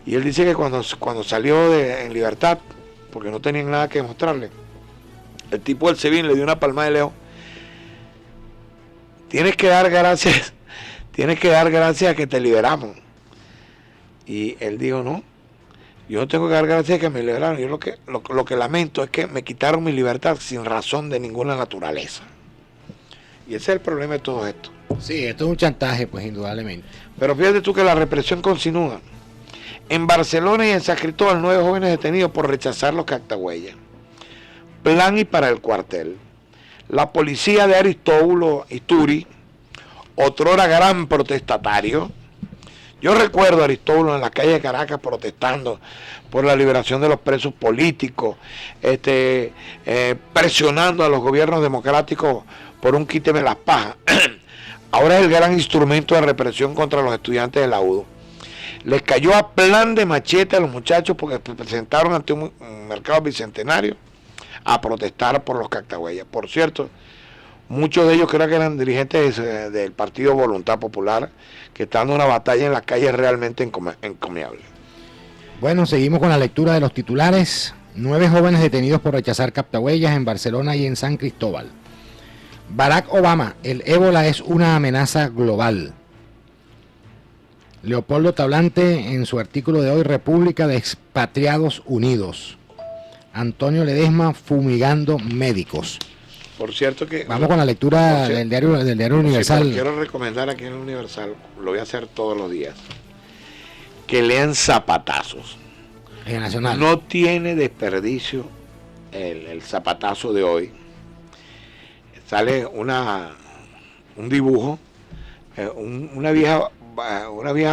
Y él dice que cuando salió en libertad, porque no tenían nada que demostrarle, el tipo del SEBIN le dio una palmada de lejos. Tienes que dar gracias a que te liberamos. Y él dijo, no, yo no tengo que dar gracias a que me liberaron. Yo lo que lamento es que me quitaron mi libertad sin razón de ninguna naturaleza. Y ese es el problema de todo esto. Sí, esto es un chantaje, pues, indudablemente. Pero fíjate tú que la represión continúa. En Barcelona y en San Cristóbal, 9 jóvenes detenidos por rechazar los cactahuellas. Plan y para el cuartel. La policía de Aristóbulo Isturi, otrora gran protestatario. Yo recuerdo a Aristóbulo en la calle de Caracas protestando por la liberación de los presos políticos, presionando a los gobiernos democráticos por un quíteme las pajas. Ahora es el gran instrumento de represión contra los estudiantes de la UDO. Les cayó a plan de machete a los muchachos porque se presentaron ante un mercado bicentenario a protestar por los cactahuellas. Por cierto, muchos de ellos creo que eran dirigentes del Partido Voluntad Popular, que están dando una batalla en las calles realmente encomiable. Bueno, seguimos con la lectura de los titulares. 9 jóvenes detenidos por rechazar cactahuellas en Barcelona y en San Cristóbal. Barack Obama, el ébola es una amenaza global. Leopoldo Tablante en su artículo de hoy, República de Expatriados Unidos. Antonio Ledesma fumigando médicos. Por cierto que... Vamos con la lectura del diario Universal. Quiero recomendar aquí en el Universal, lo voy a hacer todos los días, que lean Zapatazos. El Nacional. No tiene desperdicio el zapatazo de hoy. Sale un dibujo, una vieja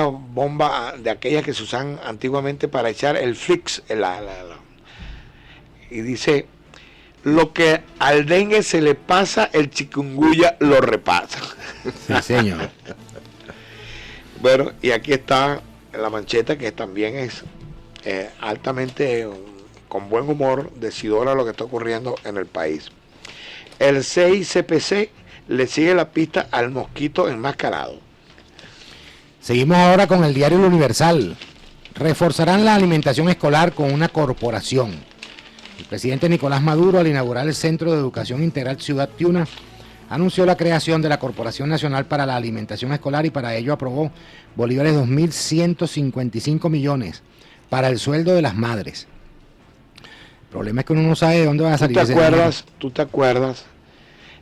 bomba de aquellas que se usan antiguamente para echar el flix, y dice: lo que al dengue se le pasa, el chikungunya lo repasa. Sí, señor. Bueno, y aquí está la mancheta, que también es altamente, con buen humor, decidora lo que está ocurriendo en el país. El CICPC le sigue la pista al mosquito enmascarado. Seguimos ahora con el diario El Universal. Reforzarán la alimentación escolar con una corporación. El presidente Nicolás Maduro, al inaugurar el Centro de Educación Integral Ciudad Tiuna, anunció la creación de la Corporación Nacional para la Alimentación Escolar y para ello aprobó bolívares 2.155 millones para el sueldo de las madres. El problema es que uno no sabe de dónde va a salir ese dinero. ¿Tú te acuerdas?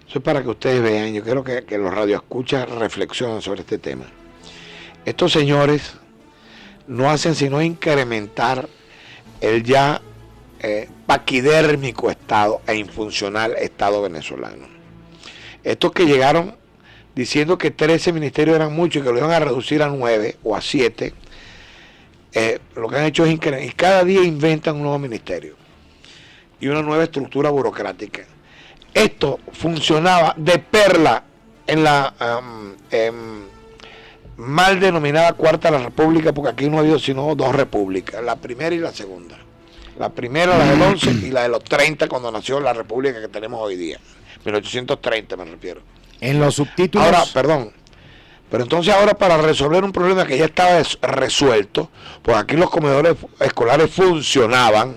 Eso es para que ustedes vean. Yo quiero que los radioescuchas reflexionen sobre este tema. Estos señores no hacen sino incrementar el ya paquidérmico Estado e infuncional Estado venezolano. Estos que llegaron diciendo que 13 ministerios eran muchos y que lo iban a reducir a 9 o a 7, lo que han hecho es incrementar, y cada día inventan un nuevo ministerio y una nueva estructura burocrática. Esto funcionaba de perla en la mal denominada Cuarta de la República, porque aquí no ha habido sino 2 repúblicas, la primera y la segunda. La primera, la del 11, y la de los 30, cuando nació la república que tenemos hoy día. 1830 me refiero. En los subtítulos... Ahora, perdón, pero entonces ahora, para resolver un problema que ya estaba resuelto, pues aquí los comedores escolares funcionaban,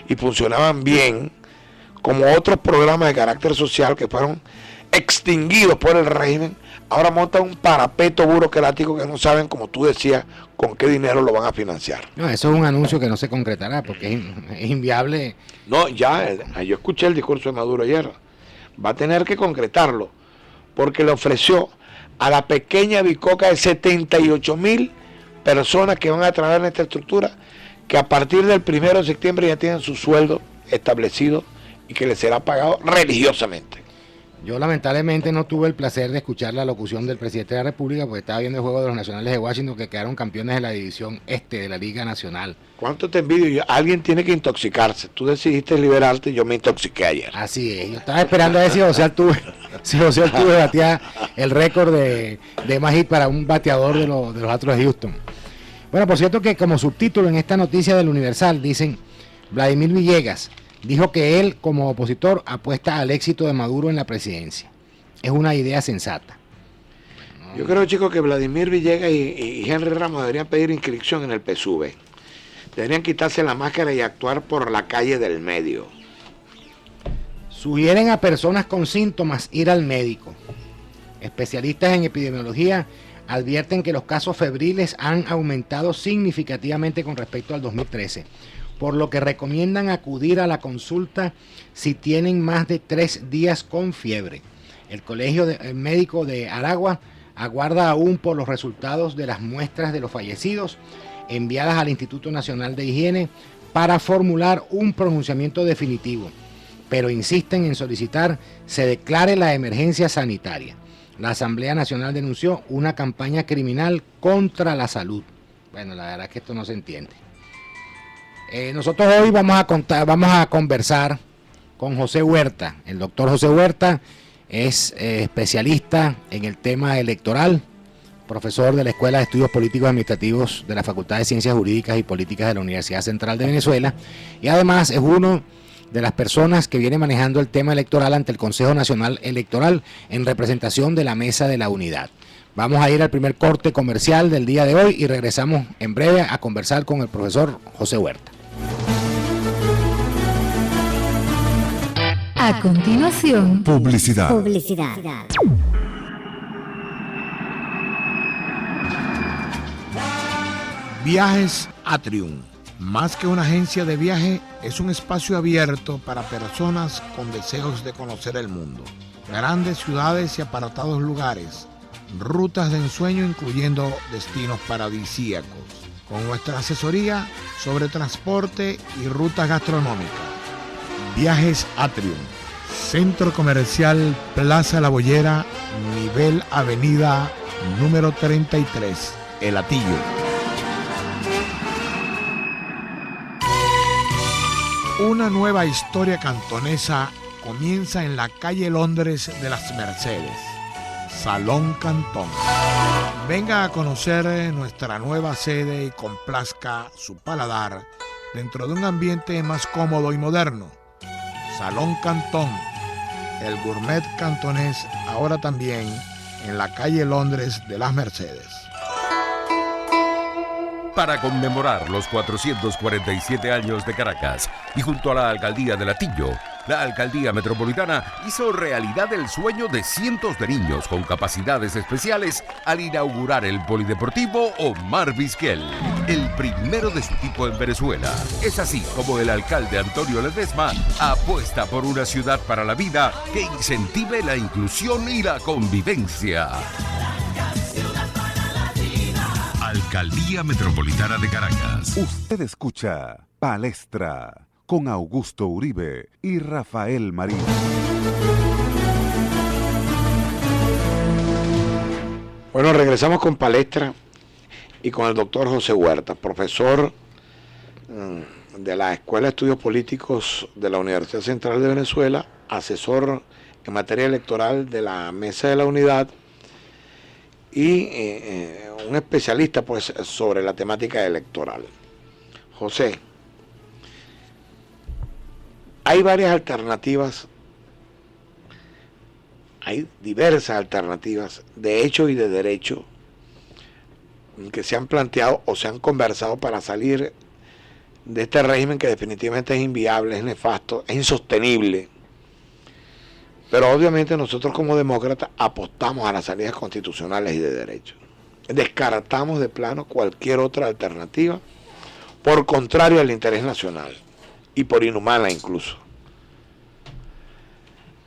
y funcionaban bien, como otros programas de carácter social que fueron extinguidos por el régimen. Ahora montan un parapeto burocrático que no saben, como tú decías, con qué dinero lo van a financiar. No, eso es un anuncio que no se concretará porque es inviable. No, ya, yo escuché el discurso de Maduro ayer. Va a tener que concretarlo, porque le ofreció a la pequeña bicoca de 78.000 personas que van a trabajar en esta estructura, que a partir del 1 de septiembre ya tienen su sueldo establecido y que les será pagado religiosamente. Yo lamentablemente no tuve el placer de escuchar la locución del presidente de la República porque estaba viendo el juego de los Nacionales de Washington, que quedaron campeones de la división este de la Liga Nacional. ¿Cuánto te envidio? Alguien tiene que intoxicarse. Tú decidiste liberarte, yo me intoxiqué ayer. Así es. Yo estaba esperando a ver si José Altuve batía el récord de más hit para un bateador de los Astros de Houston. Bueno, por cierto que como subtítulo en esta noticia del Universal dicen: Vladimir Villegas dijo que él, como opositor, apuesta al éxito de Maduro en la presidencia. Es una idea sensata. Yo creo, chicos, que Vladimir Villegas y Henry Ramos deberían pedir inscripción en el PSUV Deberían quitarse la máscara y actuar por la calle del medio. Sugieren a personas con síntomas ir al médico. Especialistas en epidemiología advierten que los casos febriles han aumentado significativamente con respecto al 2013, por lo que recomiendan acudir a la consulta si tienen más de 3 días con fiebre. El Colegio Médico de Aragua aguarda aún por los resultados de las muestras de los fallecidos enviadas al Instituto Nacional de Higiene para formular un pronunciamiento definitivo, pero insisten en solicitar se declare la emergencia sanitaria. La Asamblea Nacional denunció una campaña criminal contra la salud. Bueno, la verdad es que esto no se entiende. Nosotros hoy vamos a conversar con José Huerta. El doctor José Huerta es especialista en el tema electoral, profesor de la Escuela de Estudios Políticos Administrativos de la Facultad de Ciencias Jurídicas y Políticas de la Universidad Central de Venezuela, y además es uno de las personas que viene manejando el tema electoral ante el Consejo Nacional Electoral en representación de la Mesa de la Unidad. Vamos a ir al primer corte comercial del día de hoy y regresamos en breve a conversar con el profesor José Huerta. A continuación, Publicidad. Viajes Atrium. Más que una agencia de viaje, es un espacio abierto para personas con deseos de conocer el mundo. Grandes ciudades y apartados lugares. Rutas de ensueño incluyendo destinos paradisíacos. Con nuestra asesoría sobre transporte y rutas gastronómicas. Viajes Atrium. Centro Comercial Plaza La Boyera, nivel Avenida número 33, El Hatillo. Una nueva historia cantonesa comienza en la calle Londres de las Mercedes, Salón Cantón. Venga a conocer nuestra nueva sede y complazca su paladar dentro de un ambiente más cómodo y moderno. Salón Cantón, el gourmet cantonés, ahora también en la calle Londres de las Mercedes. Para conmemorar los 447 años de Caracas y junto a la Alcaldía de Hatillo, la Alcaldía Metropolitana hizo realidad el sueño de cientos de niños con capacidades especiales al inaugurar el Polideportivo Omar Vizquel, el primero de su tipo en Venezuela. Es así como el alcalde Antonio Ledesma apuesta por una ciudad para la vida que incentive la inclusión y la convivencia. Alcaldía Metropolitana de Caracas. Usted escucha Palestra con Augusto Uribe y Rafael Marín. Bueno, regresamos con Palestra y con el doctor José Huerta, profesor de la Escuela de Estudios Políticos de la Universidad Central de Venezuela, asesor en materia electoral de la Mesa de la Unidad y un especialista pues sobre la temática electoral. José, hay varias alternativas, hay diversas alternativas de hecho y de derecho que se han planteado o se han conversado para salir de este régimen que definitivamente es inviable, es nefasto, es insostenible. Pero obviamente nosotros como demócratas apostamos a las salidas constitucionales y de derecho. Descartamos de plano cualquier otra alternativa por contrario al interés nacional y por inhumana incluso.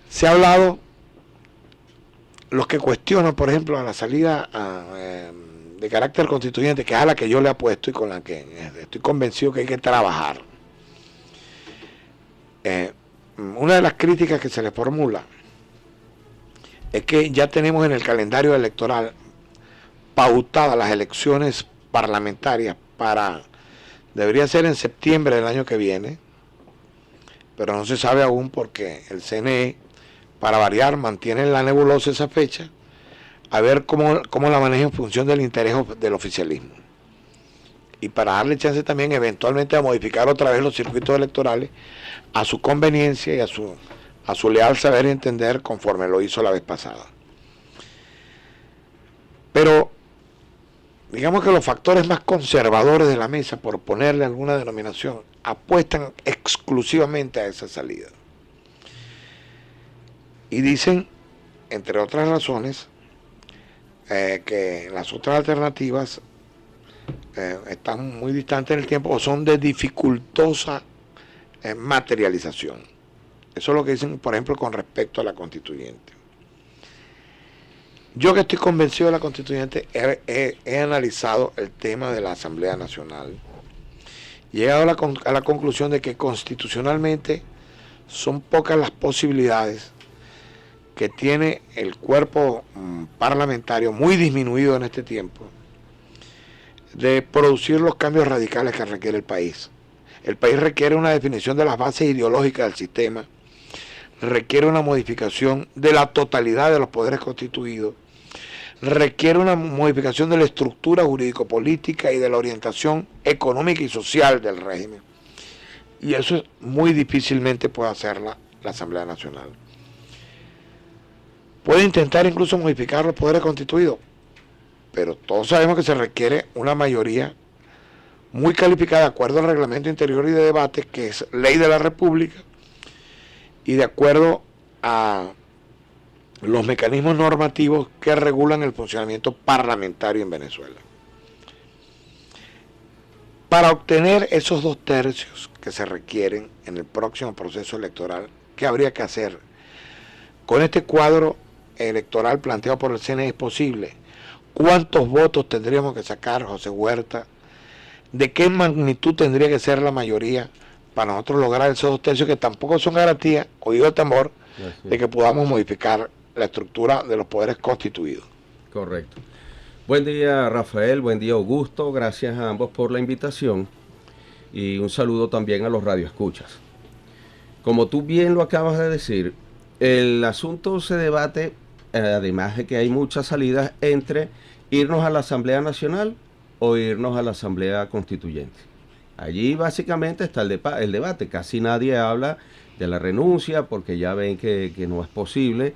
Se ha hablado, los que cuestionan, por ejemplo, a la salida de carácter constituyente, que es a la que yo le apuesto y con la que estoy convencido que hay que trabajar. Una de las críticas que se le formula es que ya tenemos en el calendario electoral pautadas las elecciones parlamentarias debería ser en septiembre del año que viene, pero no se sabe aún porque el CNE, para variar, mantiene en la nebulosa esa fecha, a ver cómo la maneja en función del interés del oficialismo. Y para darle chance también eventualmente a modificar otra vez los circuitos electorales a su conveniencia y a su leal saber y entender, conforme lo hizo la vez pasada. Pero digamos que los factores más conservadores de la mesa, por ponerle alguna denominación, apuestan exclusivamente a esa salida. Y dicen, entre otras razones, que las otras alternativas están muy distantes en el tiempo o son de dificultosa materialización. Eso es lo que dicen, por ejemplo, con respecto a la constituyente. Yo que estoy convencido de la constituyente, he analizado el tema de la Asamblea Nacional y he llegado a la conclusión de que constitucionalmente son pocas las posibilidades que tiene el cuerpo parlamentario, muy disminuido en este tiempo, de producir los cambios radicales que requiere el país. El país requiere una definición de las bases ideológicas del sistema, requiere una modificación de la totalidad de los poderes constituidos, requiere una modificación de la estructura jurídico-política y de la orientación económica y social del régimen. Y eso muy difícilmente puede hacerla la Asamblea Nacional. Puede intentar incluso modificar los poderes constituidos, pero todos sabemos que se requiere una mayoría muy calificada de acuerdo al reglamento interior y de debate, que es ley de la República, y de acuerdo a los mecanismos normativos que regulan el funcionamiento parlamentario en Venezuela. Para obtener esos 2/3 que se requieren en el próximo proceso electoral, ¿qué habría que hacer? Con este cuadro electoral planteado por el CNE es posible. ¿Cuántos votos tendríamos que sacar, José Huerta? ¿De qué magnitud tendría que ser la mayoría para nosotros lograr esos 2/3 que tampoco son garantía, oído de temor, de que podamos modificar la estructura de los poderes constituidos? Correcto. Buen día, Rafael, buen día, Augusto, gracias a ambos por la invitación y un saludo también a los radioescuchas. Como tú bien lo acabas de decir, el asunto se debate, además de que hay muchas salidas, entre irnos a la Asamblea Nacional o irnos a la Asamblea Constituyente. Allí básicamente está el debate, casi nadie habla de la renuncia porque ya ven que no es posible.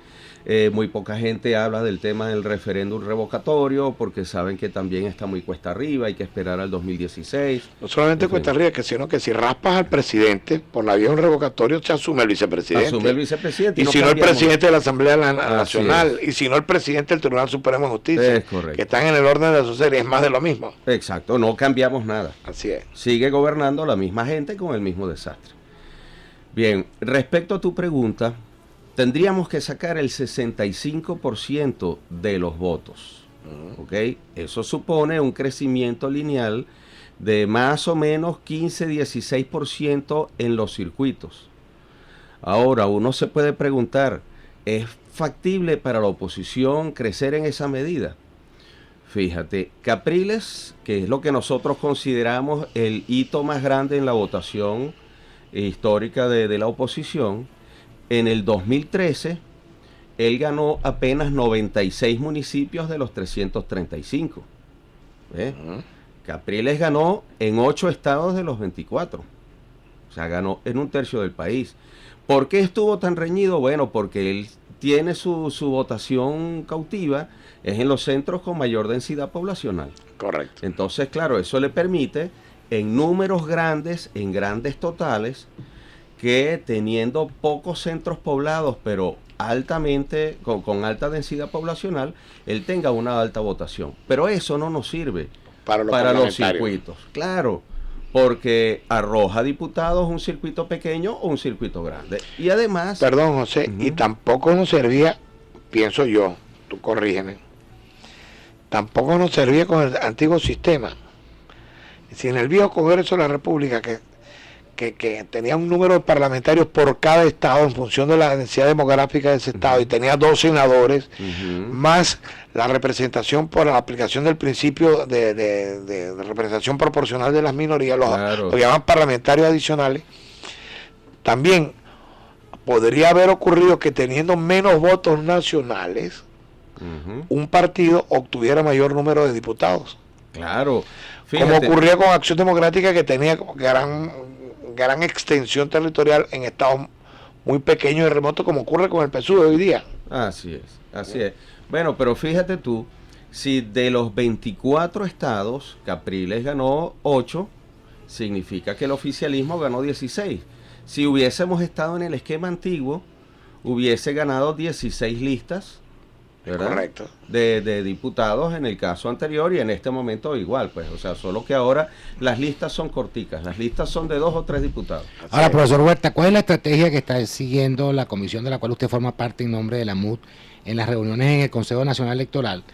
Muy poca gente habla del tema del referéndum revocatorio porque saben que también está muy cuesta arriba, hay que esperar al 2016. No solamente cuesta arriba, sino que si raspas al presidente por la vía de un revocatorio, se asume el vicepresidente. Asume el vicepresidente. Y si no el presidente de la Asamblea Nacional, y si no el presidente del Tribunal Supremo de Justicia, que están en el orden de la sociedad, es más de lo mismo. Exacto, no cambiamos nada. Así es. Sigue gobernando la misma gente con el mismo desastre. Bien, respecto a tu pregunta, tendríamos que sacar el 65% de los votos, ¿ok? Eso supone un crecimiento lineal de más o menos 15-16% en los circuitos. Ahora, uno se puede preguntar, ¿es factible para la oposición crecer en esa medida? Fíjate, Capriles, que es lo que nosotros consideramos el hito más grande en la votación histórica de la oposición, en el 2013, él ganó apenas 96 municipios de los 335. Capriles ganó en 8 estados de los 24. O sea, ganó en 1/3 del país. ¿Por qué estuvo tan reñido? Bueno, porque él tiene su votación cautiva, es en los centros con mayor densidad poblacional. Correcto. Entonces, claro, eso le permite, en números grandes, en grandes totales, que teniendo pocos centros poblados, pero altamente, con alta densidad poblacional, él tenga una alta votación. Pero eso no nos sirve para los circuitos. Claro, porque arroja diputados un circuito pequeño o un circuito grande. Y además... Perdón, José, y tampoco nos servía, pienso yo, tú corrígeme, tampoco nos servía con el antiguo sistema. Si en el viejo Congreso de la República, que tenía un número de parlamentarios por cada estado en función de la densidad demográfica de ese estado, y tenía 2 senadores, más la representación por la aplicación del principio de representación proporcional de las minorías, lo llaman parlamentarios adicionales, también podría haber ocurrido que teniendo menos votos nacionales, un partido obtuviera mayor número de diputados. Claro. Fíjate. Como ocurría con Acción Democrática, que tenía gran extensión territorial en estados muy pequeños y remotos, como ocurre con el PSUV hoy día. Así es, así es. Bueno, pero fíjate tú, Si de los 24 estados, Capriles ganó 8, significa que el oficialismo ganó 16. Si hubiésemos estado en el esquema antiguo, hubiese ganado 16 listas, ¿verdad? Correcto. De diputados en el caso anterior, y en este momento igual, pues, o sea, solo que ahora las listas son corticas, las listas son de 2 o 3 diputados. Ahora, profesor Huerta, ¿cuál es la estrategia que está siguiendo la comisión de la cual usted forma parte en nombre de la MUD en las reuniones en el Consejo Nacional Electoral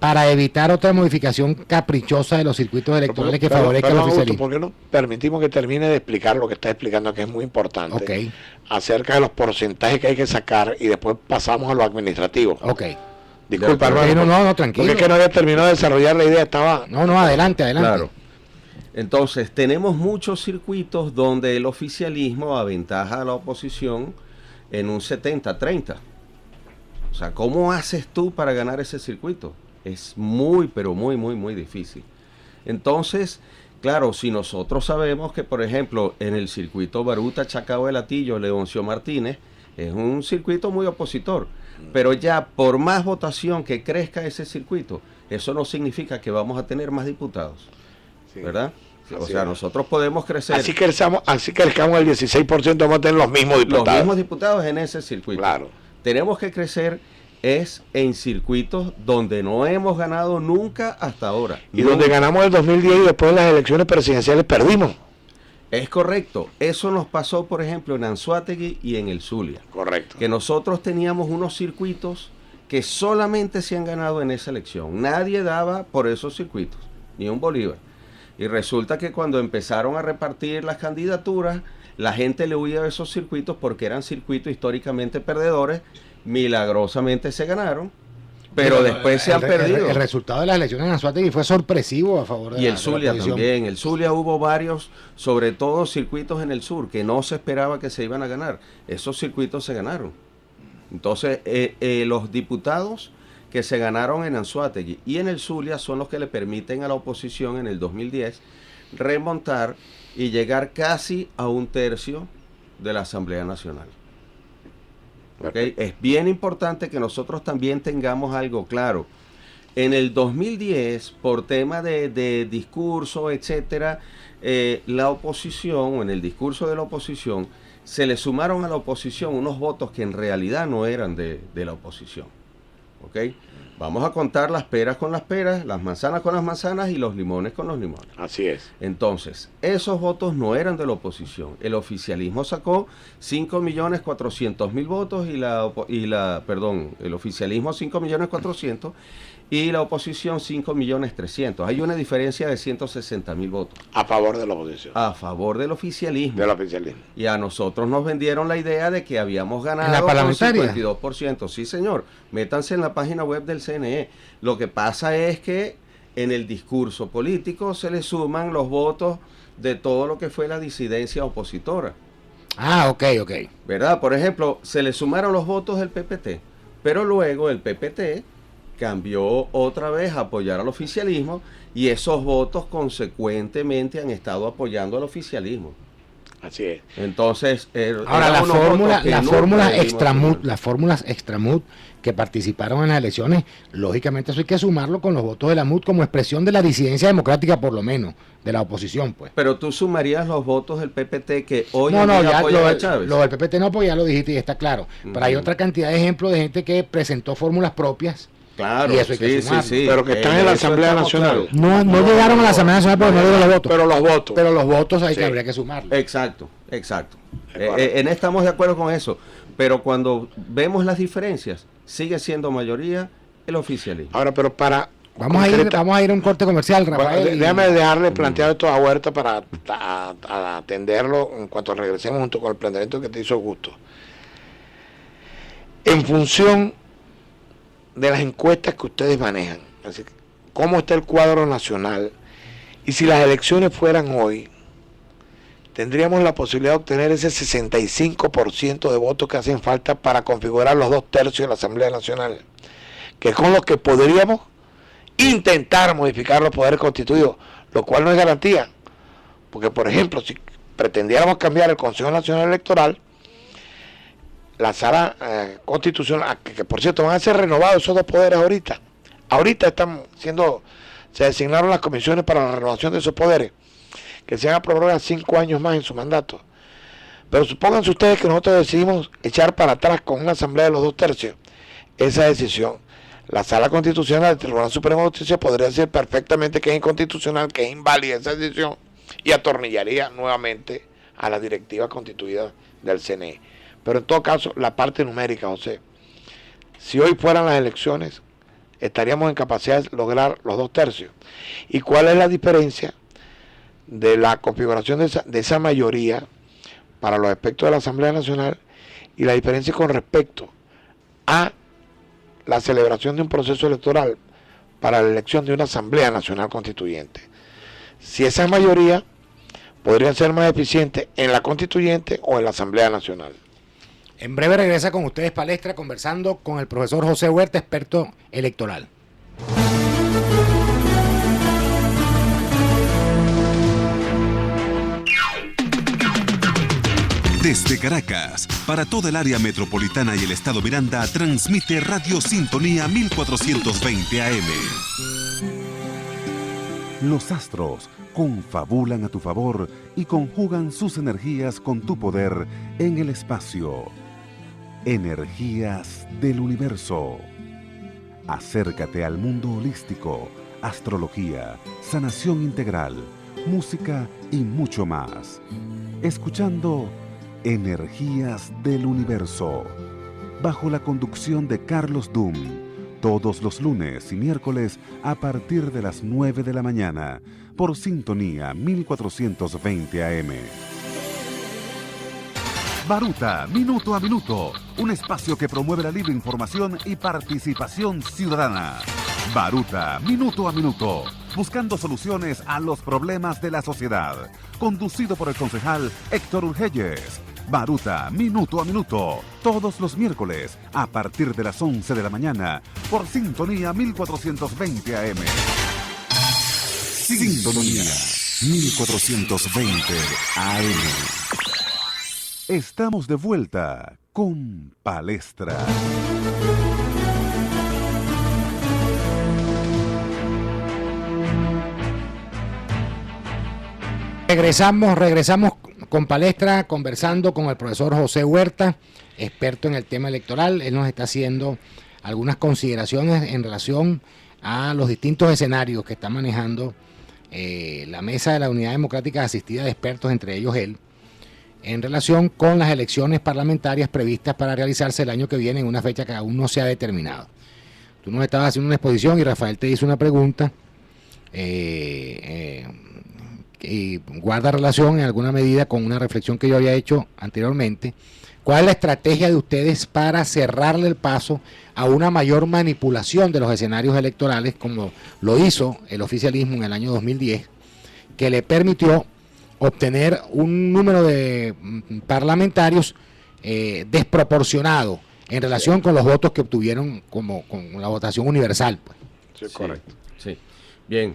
para evitar otra modificación caprichosa de los circuitos electorales que favorezcan al oficialismo? ¿Por qué no permitimos que termine de explicar lo que está explicando, que es muy importante, Ok. acerca de los porcentajes que hay que sacar, y después pasamos a lo administrativo? Ok. Disculpa, De hermano. No, tranquilo. Porque es que no había terminado de desarrollar la idea, estaba... No, adelante. Claro. Entonces, tenemos muchos circuitos donde el oficialismo aventaja a la oposición en un 70-30. O sea, ¿cómo haces tú para ganar ese circuito? Es muy, pero muy, muy, muy difícil. Entonces, claro, si nosotros sabemos que, por ejemplo, en el circuito Baruta, Chacao de Latillo, Leoncio Martínez, es un circuito muy opositor, pero ya por más votación que crezca ese circuito, eso no significa que vamos a tener más diputados, Sí. ¿verdad? O Así sea, es. nosotros podemos crecer Así crezcamos el 16%, vamos a tener los mismos los diputados. mismos diputados en ese circuito. Claro. Tenemos que crecer es en circuitos donde no hemos ganado nunca hasta ahora. Y donde ganamos el 2010 y después en las elecciones presidenciales perdimos. Es correcto. Eso nos pasó, por ejemplo, en Anzoátegui y en el Zulia. Correcto. Que nosotros teníamos unos circuitos que solamente se han ganado en esa elección. Nadie daba por esos circuitos, ni un bolívar. Y resulta que cuando empezaron a repartir las candidaturas, la gente le huía de esos circuitos porque eran circuitos históricamente perdedores. Milagrosamente se ganaron, pero después se han perdido. El resultado de las elecciones en Anzoátegui fue sorpresivo a favor de Y la el Zulia oposición. también. El Zulia hubo varios, sobre todo circuitos en el sur, que no se esperaba que se iban a ganar. Esos circuitos se ganaron. Entonces, los diputados que se ganaron en Anzoátegui y en el Zulia son los que le permiten a la oposición en el 2010 remontar y llegar casi a 1/3 de la Asamblea Nacional. ¿Okay? Es bien importante que nosotros también tengamos algo claro. En el 2010, por tema de discurso, etcétera, la oposición, o en el discurso de la oposición, se le sumaron a la oposición unos votos que en realidad no eran de la oposición. ¿Ok? Vamos a contar las peras con las peras, las manzanas con las manzanas y los limones con los limones. Así es. Entonces, esos votos no eran de la oposición. El oficialismo sacó 5.400.000 votos el oficialismo 5.400.000 y la oposición 5.300.000. Hay una diferencia de 160.000 votos. A favor de la oposición. A favor del oficialismo. Del oficialismo. Y a nosotros nos vendieron la idea de que habíamos ganado ¿En la parlamentaria? con 52%. Sí, señor. Métanse en la página web del CNE. Lo que pasa es que en el discurso político se le suman los votos de todo lo que fue la disidencia opositora. Ah, ok. ¿Verdad? Por ejemplo, se le sumaron los votos del PPT, pero luego el PPT cambió otra vez a apoyar al oficialismo y esos votos consecuentemente han estado apoyando al oficialismo. Así es. Entonces, Ahora, las fórmulas fórmulas extramut que participaron en las elecciones, lógicamente eso hay que sumarlo con los votos de la MUD como expresión de la disidencia democrática, por lo menos, de la oposición, pues. Pero tú sumarías los votos del PPT que hoy No, ya apoyan a Chávez. lo del PPT no, pues ya lo dijiste y está claro. Pero hay otra cantidad de ejemplos de gente que presentó fórmulas propias. Claro, Y eso hay que sumarlo. Pero que están en la Asamblea Nacional. No llegaron a la Asamblea Nacional porque no dieron los votos. Pero los votos. Pero los votos hay Sí. que habría que sumarlos. Exacto. correcto. Estamos de acuerdo con eso. Pero cuando vemos las diferencias, sigue siendo mayoría el oficialismo. Ahora, pero para... Vamos a ir a un corte comercial, Rafael. Bueno, déjame dejarle planteado esto a Huerta para a atenderlo en cuanto regresemos junto con el planteamiento que te hizo Augusto. En función de las encuestas que ustedes manejan, así que, cómo está el cuadro nacional, y si las elecciones fueran hoy, tendríamos la posibilidad de obtener ese 65% de votos que hacen falta para configurar los 2/3 de la Asamblea Nacional, que es con los que podríamos intentar modificar los poderes constituidos, lo cual no es garantía, porque por ejemplo, si pretendiéramos cambiar el Consejo Nacional Electoral, la sala constitucional, que por cierto van a ser renovados esos dos poderes ahorita, Ahorita se designaron las comisiones para la renovación de esos poderes, que se van a prorrogar 5 años más en su mandato. Pero supónganse ustedes que nosotros decidimos echar para atrás con una asamblea de los 2/3 esa decisión. La Sala Constitucional del Tribunal Supremo de Justicia podría decir perfectamente que es inconstitucional, que es inválida esa decisión, y atornillaría nuevamente a la directiva constituida del CNE. Pero en todo caso, la parte numérica, José, si hoy fueran las elecciones, estaríamos en capacidad de lograr los 2/3. ¿Y cuál es la diferencia de la configuración de esa mayoría para los efectos de la Asamblea Nacional y la diferencia con respecto a la celebración de un proceso electoral para la elección de una Asamblea Nacional Constituyente? Si esa mayoría podrían ser más eficientes en la Constituyente o en la Asamblea Nacional. En breve regresa con ustedes Palestra, conversando con el profesor José Huerta, experto electoral. Desde Caracas, para toda el área metropolitana y el estado Miranda, transmite Radio Sintonía 1420 AM. Los astros confabulan a tu favor y conjugan sus energías con tu poder en el espacio. Energías del universo. Acércate al mundo holístico, astrología, sanación integral, música y mucho más. Escuchando Energías del Universo, bajo la conducción de Carlos Dum, todos los lunes y miércoles a partir de las 9 de la mañana, por Sintonía 1420 AM. Baruta, Minuto a Minuto, un espacio que promueve la libre información y participación ciudadana. Baruta, Minuto a Minuto, buscando soluciones a los problemas de la sociedad. Conducido por el concejal Héctor Urgelles. Baruta, Minuto a Minuto, todos los miércoles a partir de las 11 de la mañana por Sintonía 1420 AM. Sintonía 1420 AM. Estamos de vuelta con Palestra. Regresamos con Palestra, conversando con el profesor José Huerta, experto en el tema electoral. Él nos está haciendo algunas consideraciones en relación a los distintos escenarios que está manejando la Mesa de la Unidad Democrática Asistida de expertos, entre ellos él, en relación con las elecciones parlamentarias previstas para realizarse el año que viene en una fecha que aún no se ha determinado. Tú nos estabas haciendo una exposición y Rafael te hizo una pregunta y guarda relación en alguna medida con una reflexión que yo había hecho anteriormente. ¿Cuál es la estrategia de ustedes para cerrarle el paso a una mayor manipulación de los escenarios electorales, como lo hizo el oficialismo en el año 2010, que le permitió obtener un número de parlamentarios desproporcionado en relación con los votos que obtuvieron con la votación universal, pues? Sí, correcto. Sí. Bien.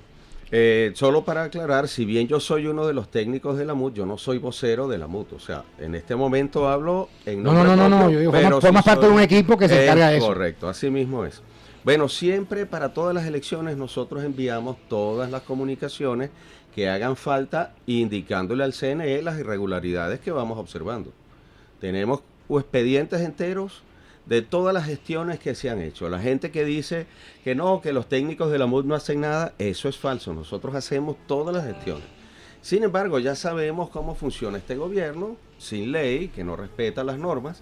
Solo para aclarar, si bien yo soy uno de los técnicos de la MUT, yo no soy vocero de la MUT. O sea, en este momento hablo en nombre propio. No, yo digo, formas parte de un equipo que se encarga de eso. Correcto, así mismo es. Bueno, siempre para todas las elecciones nosotros enviamos todas las comunicaciones que hagan falta, indicándole al CNE las irregularidades que vamos observando. Tenemos expedientes enteros de todas las gestiones que se han hecho. La gente que dice que no, que los técnicos de la MUD no hacen nada, eso es falso. Nosotros hacemos todas las gestiones. Sin embargo, ya sabemos cómo funciona este gobierno, sin ley, que no respeta las normas.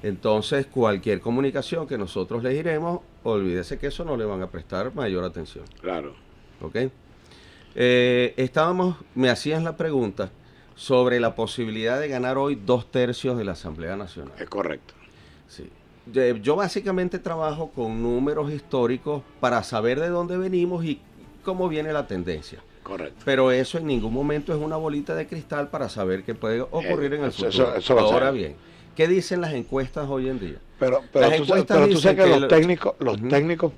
Entonces, cualquier comunicación que nosotros le diremos, olvídese que eso no le van a prestar mayor atención. Claro. ¿Ok? Me hacías la pregunta sobre la posibilidad de ganar hoy 2/3 de la Asamblea Nacional. Es correcto. Sí. Yo básicamente trabajo con números históricos para saber de dónde venimos y cómo viene la tendencia. Correcto. Pero eso en ningún momento es una bolita de cristal para saber qué puede ocurrir en el futuro. Eso Ahora bien, ¿qué dicen las encuestas hoy en día? Pero tú sabes que los técnicos,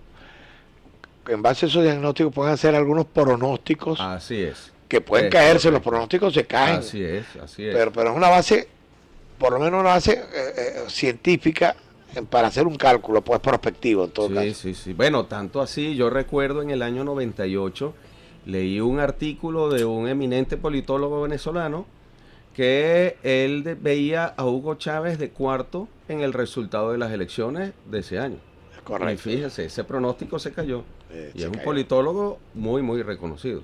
en base a esos diagnósticos, pueden hacer algunos pronósticos. Así es. Que pueden caerse, los pronósticos se caen. Así es. Pero es una base, por lo menos una base científica, para hacer un cálculo, pues prospectivo en todo caso. Sí, sí. Bueno, tanto así, yo recuerdo en el año 98, leí un artículo de un eminente politólogo venezolano que él veía a Hugo Chávez de cuarto en el resultado de las elecciones de ese año. Correcto. Y fíjese, ese pronóstico se cayó. Y se es un cayó. politólogo muy, muy reconocido.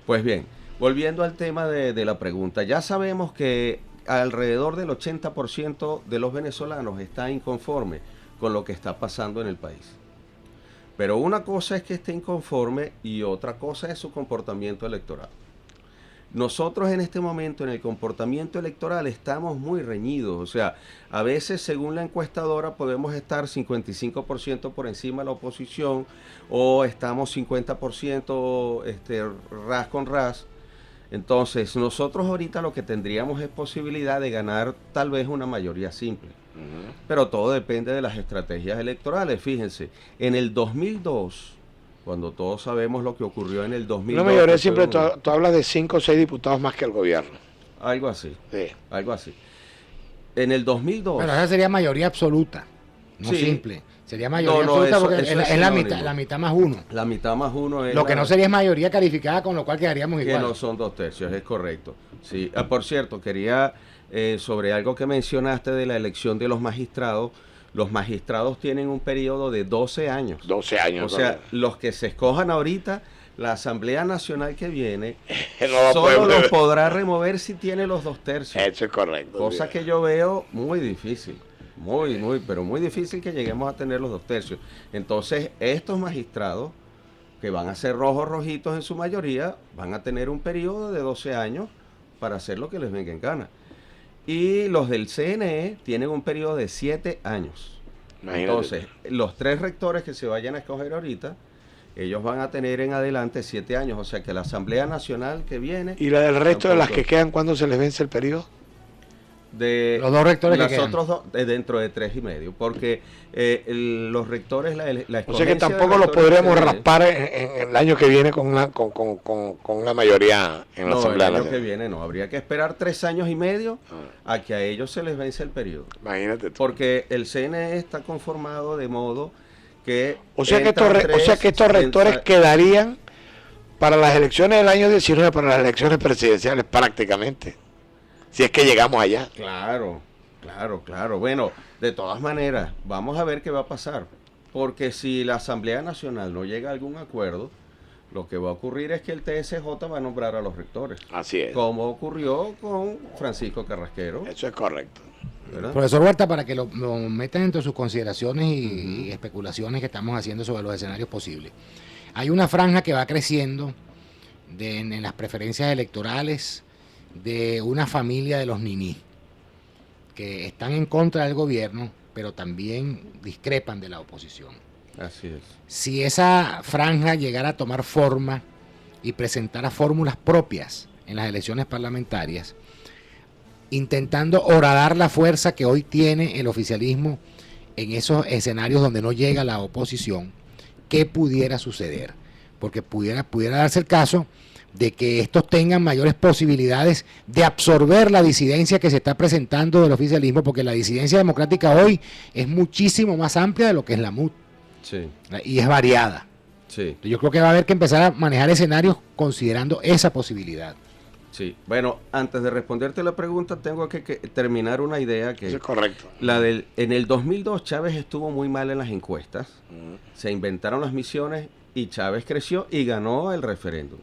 Pues bien, volviendo al tema de la pregunta, ya sabemos que alrededor del 80% de los venezolanos está inconforme con lo que está pasando en el país. Pero una cosa es que esté inconforme y otra cosa es su comportamiento electoral. Nosotros en este momento en el comportamiento electoral estamos muy reñidos, o sea, a veces según la encuestadora podemos estar 55% por encima de la oposición o estamos 50% ras con ras. Entonces nosotros ahorita lo que tendríamos es posibilidad de ganar tal vez una mayoría simple. Pero todo depende de las estrategias electorales. Fíjense, en el 2002, cuando todos sabemos lo que ocurrió en el 2002... Una mayoría siempre, tú hablas de 5 o 6 diputados más que el gobierno. Algo así, Sí. algo así. En el 2002... Pero esa sería mayoría absoluta, no Sí. simple. Sería mayoría No, absoluta eso- porque eso es es la sinónimo. mitad más uno. La mitad más uno es Lo que la- no sería es mayoría calificada, con lo cual quedaríamos que igual. no son 2/3, es correcto. Sí. Por cierto, quería sobre algo que mencionaste de la elección de los magistrados. Los magistrados tienen un periodo de 12 años. 12 años. O sea, ¿verdad? los que se escojan ahorita, la Asamblea Nacional que viene, No lo solo puede- los podrá remover si tiene los 2/3. Eso es correcto. Cosa sí. que yo veo muy difícil. Pero muy difícil que lleguemos a tener los 2/3. Entonces, estos magistrados, que van a ser rojos rojitos en su mayoría, van a tener un periodo de 12 años para hacer lo que les venga en gana. Y los del CNE tienen un periodo de 7 años. Imagínate. Entonces, los 3 rectores que se vayan a escoger ahorita, ellos van a tener en adelante 7 años. O sea que la Asamblea Nacional que viene... ¿Y la del resto de las tampoco- que quedan cuando se les vence el periodo? de Los dos rectores que las quedan. otros dos dentro de 3 y medio, porque los rectores la O sea que escogencia de tampoco lo rectores podremos CNE, raspar en el año que viene con una mayoría en la no, el Asamblea año que Nacional. viene no, habría que esperar 3 años y medio a que a ellos se les vence el periodo, Imagínate tú. porque el CNE está conformado de modo que O sea que entran estos rectores quedarían para las elecciones del año 19, para las elecciones presidenciales prácticamente. Si es que llegamos allá. Claro. Bueno, de todas maneras, vamos a ver qué va a pasar. Porque si la Asamblea Nacional no llega a algún acuerdo, lo que va a ocurrir es que el TSJ va a nombrar a los rectores. Así es. Como ocurrió con Francisco Carrasquero. Eso es correcto. ¿Verdad? Profesor Huerta, para que lo metan entre sus consideraciones y especulaciones que estamos haciendo sobre los escenarios posibles. Hay una franja que va creciendo en las preferencias electorales de una familia de los niní, que están en contra del gobierno, pero también discrepan de la oposición. Así es. Si esa franja llegara a tomar forma y presentara fórmulas propias en las elecciones parlamentarias, intentando horadar la fuerza que hoy tiene el oficialismo en esos escenarios donde no llega la oposición, ¿qué pudiera suceder? Porque pudiera darse el caso de que estos tengan mayores posibilidades de absorber la disidencia que se está presentando del oficialismo, porque la disidencia democrática hoy es muchísimo más amplia de lo que es la MUD, Sí, y es variada. sí, Yo creo que va a haber que empezar a manejar escenarios considerando esa posibilidad. sí. Bueno, antes de responderte la pregunta, tengo que terminar una idea que... Eso es correcto. En el 2002 Chávez estuvo muy mal en las encuestas, se inventaron las misiones y Chávez creció y ganó el referéndum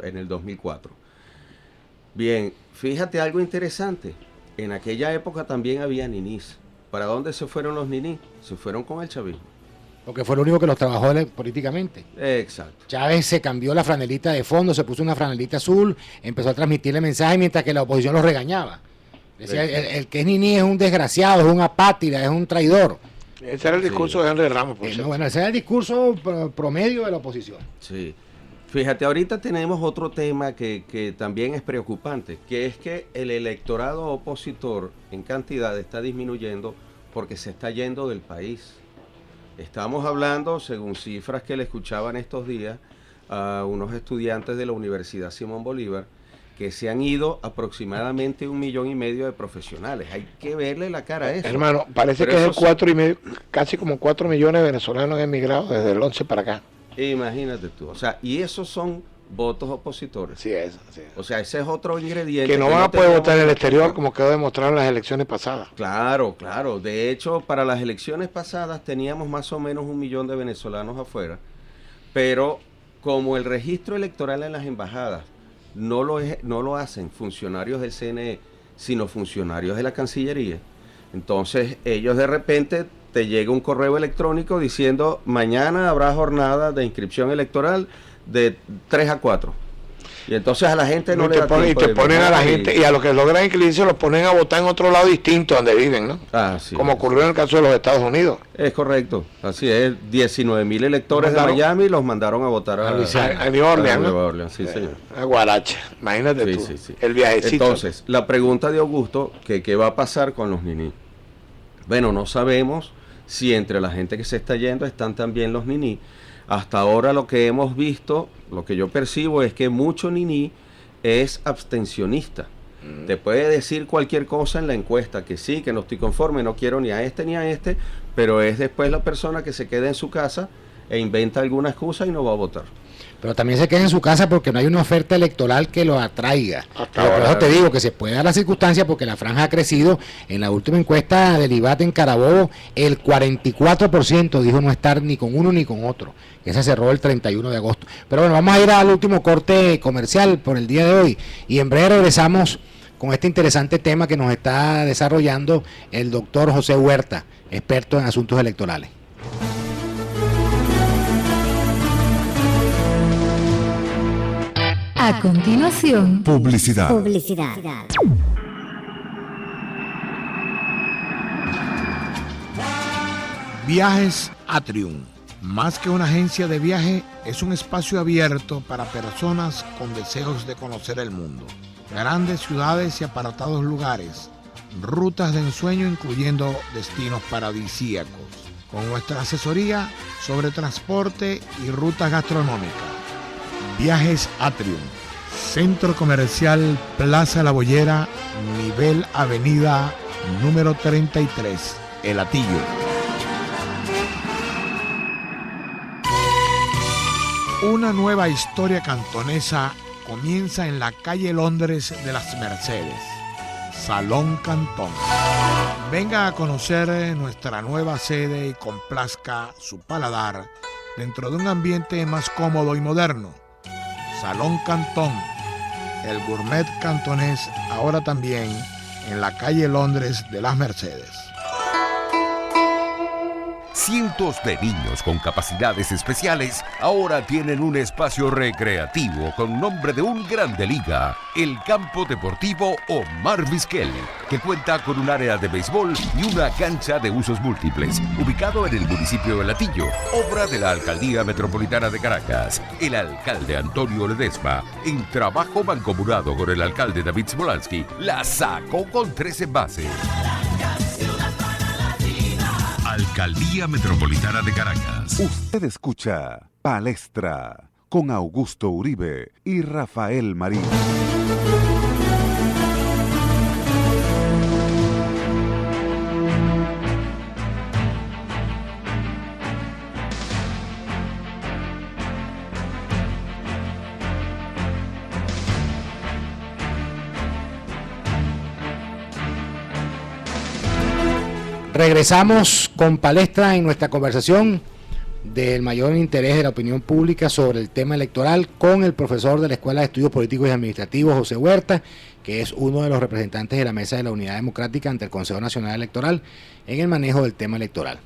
en el 2004. Bien, fíjate algo interesante, en aquella época también había ninís. ¿Para dónde se fueron los ninís? Se fueron con el chavismo. Porque fue lo único que los trabajó políticamente. Exacto. Chávez se cambió la franelita de fondo, se puso una franelita azul, empezó a transmitirle mensajes mientras que la oposición los regañaba. Decía, el que es niní es un desgraciado, es un apátrida, es un traidor. Ese era el discurso de Henry Ramos, por No, cierto. bueno, ese era el discurso promedio de la oposición. Sí. Fíjate, ahorita tenemos otro tema que también es preocupante, que es que el electorado opositor en cantidad está disminuyendo porque se está yendo del país. Estamos hablando, según cifras que le escuchaban estos días a unos estudiantes de la Universidad Simón Bolívar, que se han ido aproximadamente 1,5 millones de profesionales. Hay que verle la cara a eso. Hermano, parece Pero que es el eso 4,5, casi como 4 millones de venezolanos han emigrado desde el 11 para acá. Imagínate tú. O sea, y esos son votos opositores. Sí es. O sea, ese es otro ingrediente. Que no van a poder teníamos votar en el la exterior elección. como quedó demostrado en las elecciones pasadas. Claro. De hecho, para las elecciones pasadas teníamos más o menos 1 millón de venezolanos afuera, pero como el registro electoral en las embajadas no lo hacen funcionarios del CNE, sino funcionarios de la Cancillería, entonces ellos de repente te llega un correo electrónico diciendo mañana habrá jornada de inscripción electoral de 3 a 4. Y entonces a la gente no y le te da ponen, y tiempo te de ponen a la viajar gente, y a los que logran inscribirse los ponen a votar en otro lado distinto donde viven, ¿no? Así Como es. ocurrió en el caso de los Estados Unidos. Es correcto, así es. 19,000 electores de Mandaron Miami los mandaron a votar a New Orleans, a ¿no? Nueva Orleans, sí, señor. A Guaracha, imagínate tú, Sí. el viajecito. Entonces, la pregunta de Augusto, que qué va a pasar con los niní. Bueno, no sabemos si entre la gente que se está yendo están también los niní. Hasta ahora lo que hemos visto, lo que yo percibo es que mucho niní es abstencionista. Te puede decir cualquier cosa en la encuesta, que sí, que no estoy conforme, no quiero ni a este, pero es después la persona que se queda en su casa e inventa alguna excusa y no va a votar. Pero también se queda en su casa porque no hay una oferta electoral que lo atraiga. Hasta Pero por ahora. eso te digo que se puede dar la circunstancia porque la franja ha crecido. En la última encuesta del IBAT en Carabobo, el 44% dijo no estar ni con uno ni con otro. Esa cerró el 31 de agosto. Pero bueno, vamos a ir al último corte comercial por el día de hoy. Y en breve regresamos con este interesante tema que nos está desarrollando el doctor José Huerta, experto en asuntos electorales. A continuación, Publicidad. Viajes Atrium. Más que una agencia de viaje, es un espacio abierto para personas con deseos de conocer el mundo. Grandes ciudades y apartados lugares. Rutas de ensueño incluyendo destinos paradisíacos. Con nuestra asesoría sobre transporte y rutas gastronómicas. Viajes Atrium. Centro Comercial Plaza La Bollera, nivel Avenida número 33, El Hatillo. Una nueva historia cantonesa comienza en la calle Londres de las Mercedes, Salón Cantón. Venga a conocer nuestra nueva sede y complazca su paladar dentro de un ambiente más cómodo y moderno. Salón Cantón, el gourmet cantonés, ahora también en la calle Londres de las Mercedes. Cientos de niños con capacidades especiales ahora tienen un espacio recreativo con nombre de un grande liga, el Campo Deportivo Omar Vizquel, que cuenta con un área de béisbol y una cancha de usos múltiples, ubicado en el municipio de Latillo, obra de la Alcaldía Metropolitana de Caracas. El alcalde Antonio Ledesma, en trabajo mancomunado con el alcalde David Smolansky, la sacó con 3 envases. Alcaldía Metropolitana de Caracas. Usted escucha Palestra con Augusto Uribe y Rafael Marín. Regresamos con Palestra en nuestra conversación del mayor interés de la opinión pública sobre el tema electoral con el profesor de la Escuela de Estudios Políticos y Administrativos, José Huerta, que es uno de los representantes de la Mesa de la Unidad Democrática ante el Consejo Nacional Electoral en el manejo del tema electoral.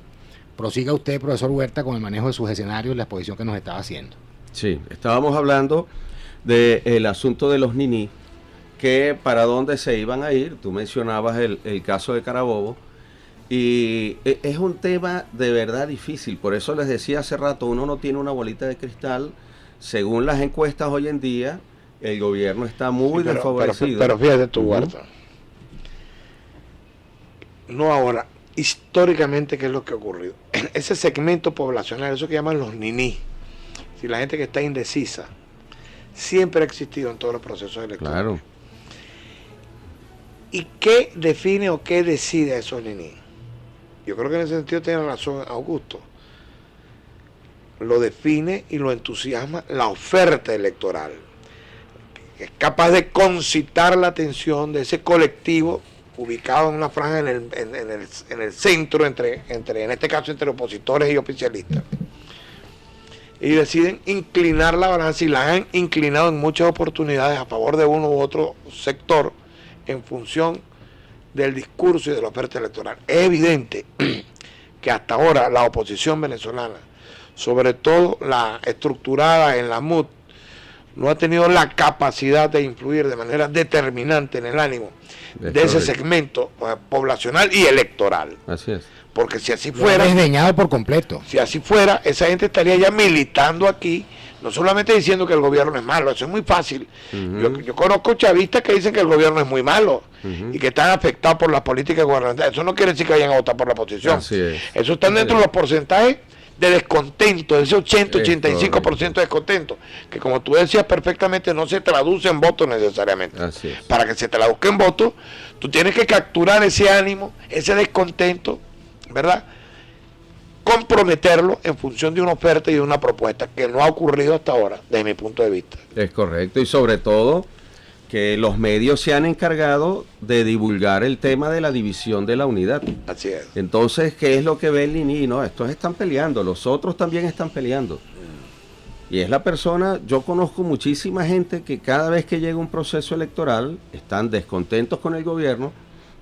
Prosiga usted, profesor Huerta, con el manejo de sus escenarios y la exposición que nos estaba haciendo. Sí, estábamos hablando del asunto de los niní, que para dónde se iban a ir. Tú mencionabas el caso de Carabobo. Y es un tema de verdad difícil, por eso les decía hace rato, uno no tiene una bolita de cristal. Según las encuestas hoy en día, el gobierno está muy desfavorecido. Pero fíjate tú, Huerta. No ahora, históricamente, ¿qué es lo que ha ocurrido? Ese segmento poblacional, eso que llaman los niní, si la gente que está indecisa, siempre ha existido en todos los procesos electorales. Claro. ¿Y qué define o qué decide a esos ninis? Yo creo que en ese sentido tiene razón Augusto. Lo define y lo entusiasma la oferta electoral, que es capaz de concitar la atención de ese colectivo ubicado en una franja en el centro, entre, en este caso, entre opositores y oficialistas. Y deciden inclinar la balanza, y la han inclinado en muchas oportunidades a favor de uno u otro sector en función del discurso y de la oferta electoral. Es evidente que hasta ahora la oposición venezolana, sobre todo la estructurada en la MUD, no ha tenido la capacidad de influir de manera determinante en el ánimo de ese segmento poblacional y electoral. Así es. Porque si así Lo fuera, han desdeñado por completo. si así fuera, esa gente estaría ya militando aquí, no solamente diciendo que el gobierno es malo, eso es muy fácil. Yo conozco chavistas que dicen que el gobierno es muy malo y que están afectados por las políticas gubernamentales. Eso no quiere decir que vayan a votar por la oposición. Así es. Eso están dentro de los porcentajes de descontento, de ese 80-85% de descontento, que como tú decías perfectamente, no se traduce en votos necesariamente. Así es. Para que se traduzca en votos, tú tienes que capturar ese ánimo, ese descontento, ¿verdad? Comprometerlo en función de una oferta y de una propuesta, que no ha ocurrido hasta ahora, desde mi punto de vista. Es correcto, y sobre todo que los medios se han encargado de divulgar el tema de la división de la unidad. Así es. Entonces, ¿qué es lo que ve el Nini? No, estos están peleando, los otros también están peleando. Y es la persona, yo conozco muchísima gente que cada vez que llega un proceso electoral están descontentos con el gobierno,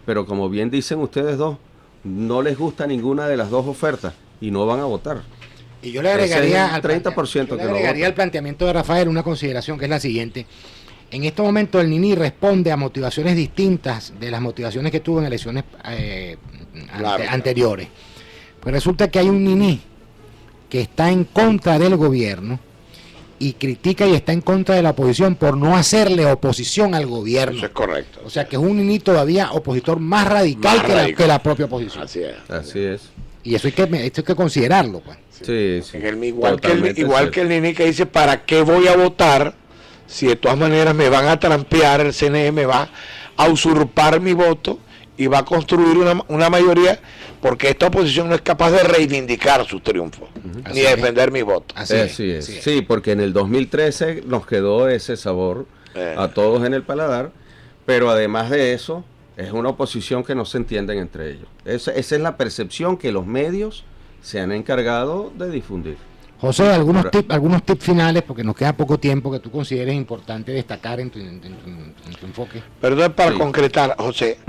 pero como bien dicen ustedes dos, no les gusta ninguna de las dos ofertas y no van a votar. Y yo le agregaría, Ese es el 30% yo le que no agregaría vota. al planteamiento de Rafael una consideración que es la siguiente. En este momento el Nini responde a motivaciones distintas de las motivaciones que tuvo en elecciones anteriores. Pues resulta que hay un Nini que está en contra del gobierno y critica y está en contra de la oposición por no hacerle oposición al gobierno. Eso es correcto. O sea que es un Nini todavía opositor más radical, que la propia oposición. Así es. Así es. Y eso hay que considerarlo, pues. Sí, sí. Igual Totalmente que el Nini que dice, ¿para qué voy a votar si de todas maneras me van a trampear, el CNE me va a usurpar mi voto y va a construir una mayoría, porque esta oposición no es capaz de reivindicar su triunfo, ni de defender mi voto? Así es. Sí, porque en el 2013 nos quedó ese sabor a todos en el paladar, pero además de eso, es una oposición que no se entienden entre ellos. Esa es la percepción que los medios se han encargado de difundir. José, algunos tips finales, porque nos queda poco tiempo, que tú consideres importante destacar en tu enfoque. Perdón, para concretar, José,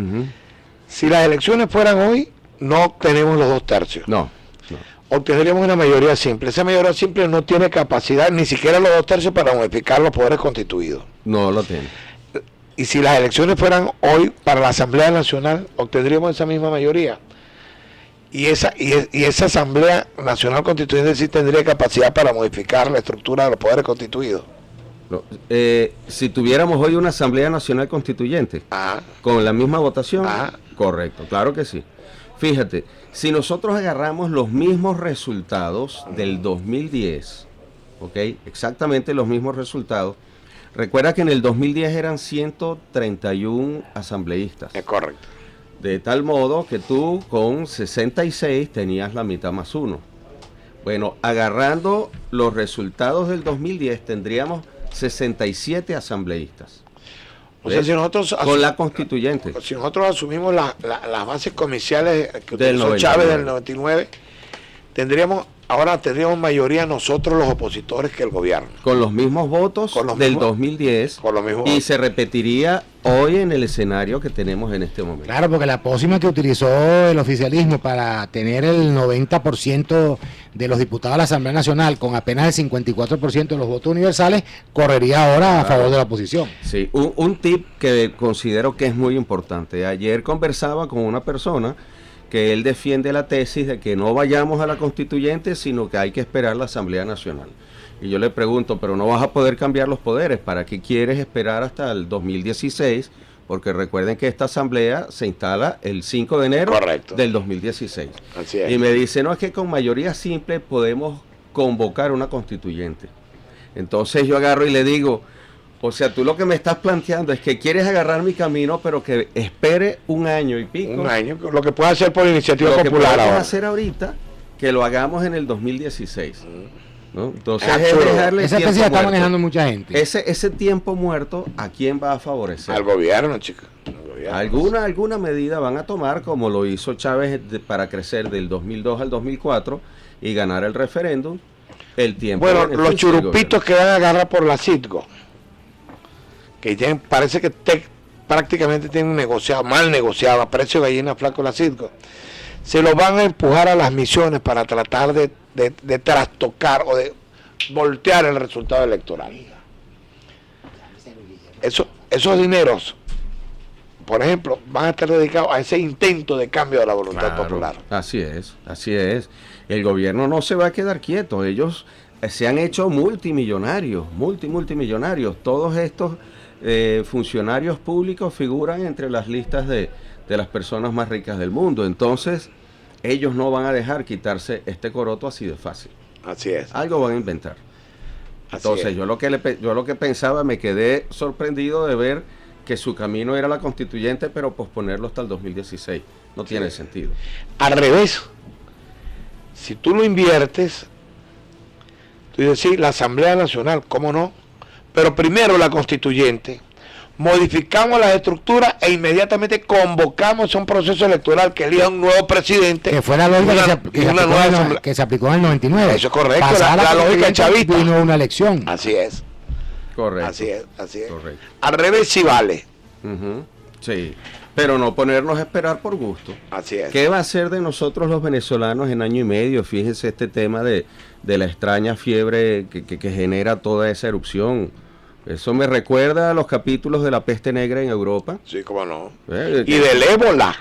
si las elecciones fueran hoy, no obtenemos los 2/3. No. Obtendríamos una mayoría simple. Esa mayoría simple no tiene capacidad, ni siquiera los 2/3 para unificar los poderes constituidos. No lo tiene. Y si las elecciones fueran hoy para la Asamblea Nacional, obtendríamos esa misma mayoría. Y esa Asamblea Nacional Constituyente sí tendría capacidad para modificar la estructura de los poderes constituidos. No, si tuviéramos hoy una Asamblea Nacional Constituyente, con la misma votación, correcto, claro que sí. Fíjate, si nosotros agarramos los mismos resultados del 2010, ¿ok? Exactamente los mismos resultados. Recuerda que en el 2010 eran 131 asambleístas. Es correcto. De tal modo que tú con 66 tenías la mitad más uno. Bueno, agarrando los resultados del 2010 tendríamos 67 asambleístas. O sea, si nosotros con la constituyente. Si nosotros asumimos las bases comiciales que utilizó 99. Chávez del 99, ahora tendríamos mayoría nosotros los opositores que el gobierno. Con los mismos votos del 2010. Con los mismos y votos. se repetiría hoy en el escenario que tenemos en este momento. Claro, porque la pócima que utilizó el oficialismo para tener el 90% de los diputados de la Asamblea Nacional con apenas el 54% de los votos universales, correría ahora a favor de la oposición. Sí, un tip que considero que es muy importante. Ayer conversaba con una persona que él defiende la tesis de que no vayamos a la constituyente, sino que hay que esperar la Asamblea Nacional. Y yo le pregunto, pero no vas a poder cambiar los poderes, ¿para qué quieres esperar hasta el 2016? Porque recuerden que esta asamblea se instala el 5 de enero del 2016. Así es. Y me dice, no, es que con mayoría simple podemos convocar una constituyente. Entonces yo agarro y le digo, O sea, tú lo que me estás planteando es que quieres agarrar mi camino, pero que espere un año y pico. Un año, lo que puede hacer por iniciativa Lo que popular podemos ahora. hacer ahorita, que lo hagamos en el 2016. ¿no? Entonces Es es absurdo. dejarle Esa tiempo especie la está muerto. manejando mucha gente. Ese tiempo muerto, ¿a quién va a favorecer? Al gobierno, chicos. Alguna medida van a tomar, como lo hizo Chávez para crecer del 2002 al 2004 y ganar el referéndum. El tiempo. Bueno, beneficia los al churupitos que van a agarrar por la Citgo, que ya parece que prácticamente tienen negociado, mal negociado, a precio de gallina flaco la Citgo, se lo van a empujar a las misiones para tratar de trastocar o de voltear el resultado electoral. Esos dineros, por ejemplo, van a estar dedicados a ese intento de cambio de la voluntad popular. Así es. El gobierno no se va a quedar quieto. Ellos se han hecho multimillonarios. Todos estos funcionarios públicos figuran entre las listas de las personas más ricas del mundo. Entonces, ellos no van a dejar quitarse este coroto así de fácil. Así es. Algo van a inventar. Entonces, yo lo que pensaba, me quedé sorprendido de ver que su camino era la constituyente, pero posponerlo hasta el 2016. No tiene sentido. Al revés, si tú lo inviertes, tú dices, sí, la Asamblea Nacional, ¿cómo no? Pero primero la constituyente, modificamos las estructuras e inmediatamente convocamos a un proceso electoral que elija un nuevo presidente. Que fue la lógica que se aplicó en el 99. Eso es correcto, Pasada la lógica chavista. Vino una elección. Así es. Correcto. Así es. Correcto. Al revés sí vale. Sí, pero no ponernos a esperar por gusto. Así es. ¿Qué va a hacer de nosotros los venezolanos en año y medio? Fíjense este tema de la extraña fiebre que genera toda esa erupción. Eso me recuerda a los capítulos de la peste negra en Europa. Sí, cómo no. Y del ébola.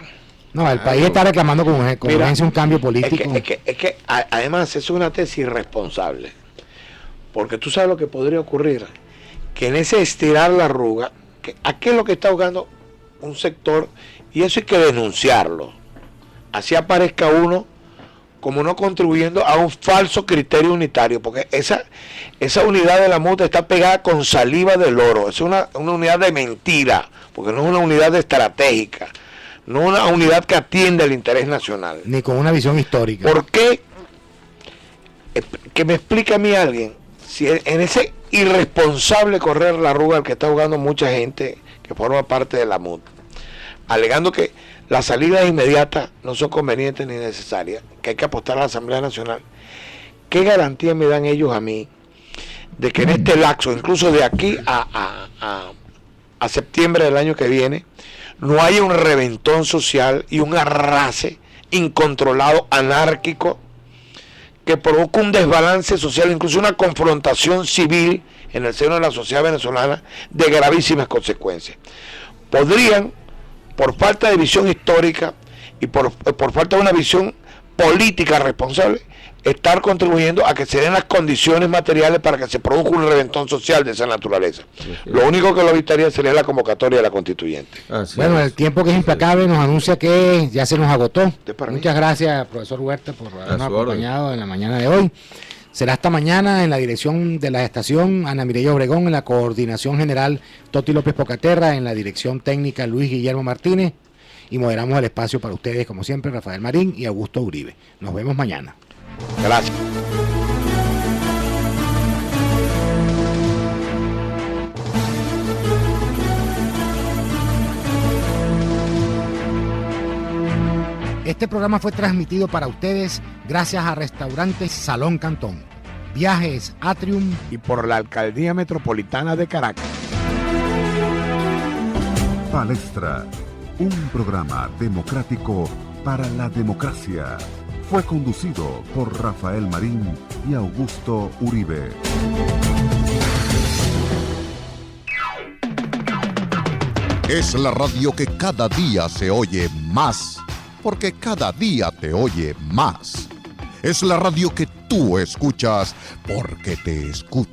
No, el país está reclamando con urgencia un cambio político. Es que además es una tesis irresponsable. Porque tú sabes lo que podría ocurrir. Que en ese estirar la arruga, aquí es lo que está jugando un sector, y eso hay que denunciarlo. Así aparezca uno como no contribuyendo a un falso criterio unitario, porque esa unidad de la MUT está pegada con saliva de loro, es una unidad de mentira, porque no es una unidad estratégica, no es una unidad que atiende al interés nacional. Ni con una visión histórica. ¿Por qué? Que me explique a mí alguien, si en ese irresponsable correr la arruga al que está jugando mucha gente que forma parte de la MUT, alegando que las salidas inmediatas no son convenientes ni necesarias, que hay que apostar a la Asamblea Nacional, ¿qué garantía me dan ellos a mí de que en este lapso, incluso de aquí a septiembre del año que viene, no haya un reventón social y un arrase incontrolado, anárquico, que provoca un desbalance social, incluso una confrontación civil en el seno de la sociedad venezolana de gravísimas consecuencias? Podrían, por falta de visión histórica y por falta de una visión política responsable, estar contribuyendo a que se den las condiciones materiales para que se produzca un reventón social de esa naturaleza. Lo único que lo evitaría sería la convocatoria de la constituyente. Bueno, el tiempo que es implacable nos anuncia que ya se nos agotó. Muchas gracias, profesor Huerta, por habernos acompañado en la mañana de hoy. Será hasta mañana. En la dirección de la estación, Ana Mireya Obregón; en la coordinación general, Toti López Pocaterra; en la dirección técnica, Luis Guillermo Martínez; y moderamos el espacio para ustedes, como siempre, Rafael Marín y Augusto Uribe. Nos vemos mañana. Gracias. Este programa fue transmitido para ustedes gracias a Restaurantes Salón Cantón, Viajes Atrium y por la Alcaldía Metropolitana de Caracas. Palestra, un programa democrático para la democracia. Fue conducido por Rafael Marín y Augusto Uribe. Es la radio que cada día se oye más, porque cada día te oye más. Es la radio que tú escuchas porque te escucha.